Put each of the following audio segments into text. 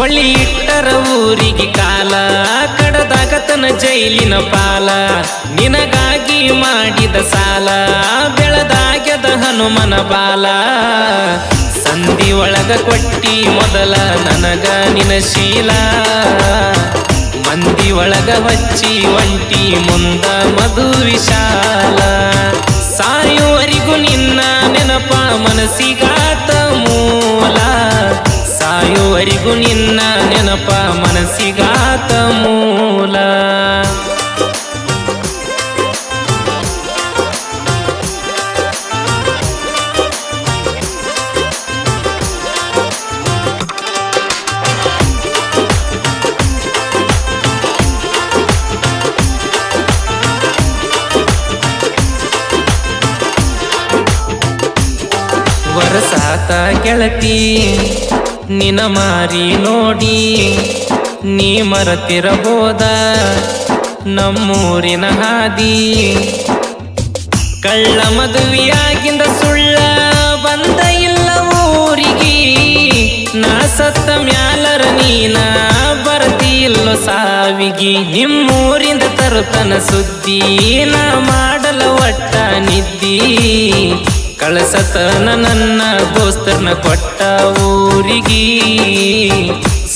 ಹೊಳ್ಳಿ ಇಟ್ಟರ ಊರಿಗೆ ಕಾಲ ಕಡದಾಗತನ ಜೈಲಿನ ಪಾಲ ನಿನಗಾಗಿ ಮಾಡಿದ ಸಾಲ ಬೆಳದಾಗ್ಯದ ಹನುಮನ ಬಾಲ ಸಂಧಿ ಒಳಗ ಕೊಟ್ಟಿ ಮೊದಲ ನನಗ ನಿನ ಶೀಲ ಮಂದಿ ಒಳಗ ಹಚ್ಚಿ ಒಂಟಿ ಮುಂದ ಮಧು ವಿಶಾಲ ಸಾಯುವರಿಗೂ ನಿನ್ನ ನೆನಪ ಮನಸ್ಸಿಗಾತ ಮೂಲ ಸಾಯುವರಿಗೂ ನಿನ್ನ ನೆನಪ ಮನಸ್ಸಿಗಾತ ಮೂಲ ವರಸಾತ ಗೆಳತಿ ನಿನ ಮಾರಿ ನೋಡಿ ನೀ ಮರತಿರಬೋದ ನಮ್ಮೂರಿನ ಹಾದಿ ಕಳ್ಳ ಮದುವೆಯಾಗಿಂದ ಸುಳ್ಳ ಬಂದ ಇಲ್ಲ ಊರಿಗೆ ನಾ ಸತ್ತ ಮ್ಯಾಲರ ನೀನ ಬರತಿ ಇಲ್ಲೋ ಸಾವಿಗಿ ನಿಮ್ಮೂರಿಂದ ತರುತನ ಸುದ್ದಿ ನಾ ಮಾಡಲ ಒಟ್ಟ ನಿದ್ದಿ ಕಳಸತನ ನನ್ನ ದೋಸ್ತರ್ನ ಕೊಟ್ಟ ಊರಿಗಿ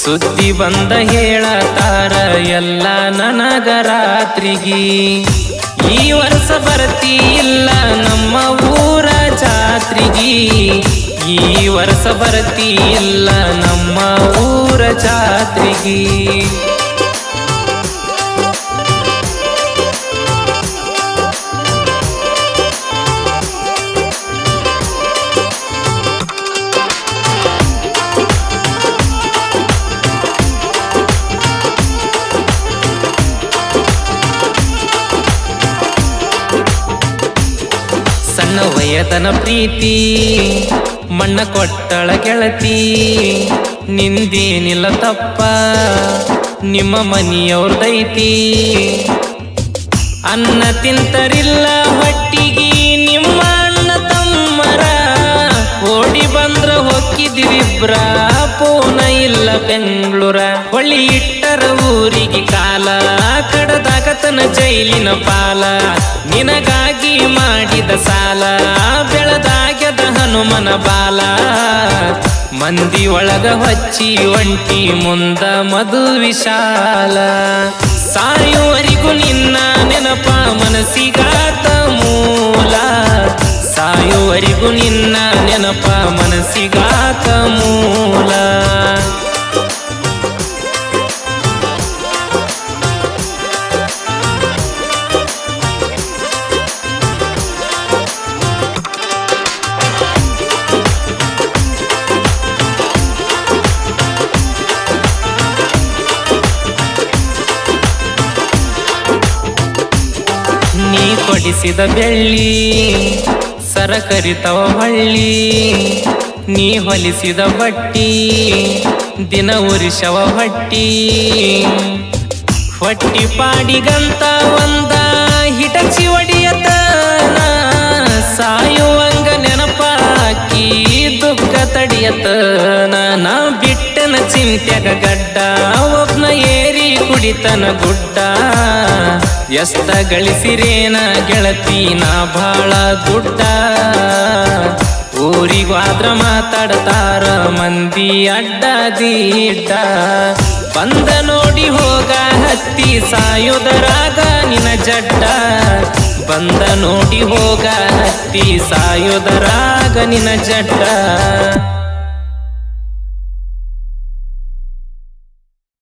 ಸುದ್ದಿ ಬಂದ ಹೇಳತಾರ ಎಲ್ಲ ನನಗ ರಾತ್ರಿಗಿ ಈ ವರ್ಷ ಬರ್ತಿ ಇಲ್ಲ ನಮ್ಮ ಊರ ಜಾತ್ರಿಗಿ ಈ ವರ್ಷ ಬರ್ತಿ ಇಲ್ಲ ನಮ್ಮ ಊರ ಜಾತ್ರಿಗಿ ಸಣ್ಣ ವಯತನ ಪ್ರೀತಿ ಮಣ್ಣ ಕೊಟ್ಟಳ ಗೆಳತಿ ನಿಂದೇನಿಲ್ಲ ತಪ್ಪ ನಿಮ್ಮ ಮನಿಯವ್ರದೈತಿ ಅನ್ನ ತಿಂತರಿಲ್ಲ ಹೊಟ್ಟಿಗೆ ನಿಮ್ಮ ಅಣ್ಣ ತಮ್ಮರ ಓಡಿ ಬಂದ್ರ ಹೊಕ್ಕಿದಿರಿಬ್ರ ಪೋನ ಇಲ್ಲ ಬೆಂಗಳೂರ ಹೊಳ್ಳಿ ಇಟ್ಟರ ಊರಿಗೆ ಕಾಲ ಕಡದಾಗತನ ಜೈಲಿನ ಪಾಲ ನಿನಗಾಗಿ ಮಾಡಿದ ಸಾಲ ಬೆಳದಾಗ್ಯದ ಹನುಮನ ಬಾಲ ಮಂದಿ ಒಳಗ ಹಚ್ಚಿ ಒಂಟಿ ಮುಂದ ಮಧು ವಿಶಾಲ ಸಾಯುವರಿಗೂ ನಿನ್ನ ನೆನಪ ಮನಸ್ಸಿಗಾತ ಮೂಲ ಸಾಯುವರಿಗೂ ನಿನ್ನ ನೆನಪ ಮನಸ್ಸಿಗಾತ ಮೂಲ ನೀ ಕೊಡಿಸಿದ ಬೆಳ್ಳಿ ಸರಕರಿತವ ಹಳ್ಳಿ ನೀ ಹೊಲಿಸಿದ ಬಟ್ಟಿ ದಿನ ಉರಿಸವ ಹೊಟ್ಟಿ ಹೊಟ್ಟಿ ಪಾಡಿಗಂತ ಒಂದ ಹಿಟಚಿ ಒಡಿಯತನ ಸಾಯುವಂಗ ನೆನಪಾಕಿ ದುಃಖ ತಡಿಯತನ ನಾ ಬಿಟ್ಟನ ಚಿಂತ್ಯಾಗ ಗಡ್ಡ ಒಬ್ನ ಏರಿ ಕುಡಿತನ ಗುಡ್ಡ ಎಷ್ಟ ಗಳಿಸಿರೇನ ಗೆಳತಿ ನಾ ಬಾಳ ದುಡ್ಡ ಊರಿಗಾದ್ರ ಮಾತಾಡ್ತಾರ ಮಂದಿ ಅಡ್ಡ ದೀಡ್ಡ ಬಂದ ನೋಡಿ ಹೋಗ ಹತ್ತಿ ಸಾಯುದರಾಗ ನಿನ ಜಡ್ಡ ಬಂದ ನೋಡಿ ಹೋಗ ಹತ್ತಿ ಸಾಯುದರಾಗ ನಿನ ಜಡ್ಡ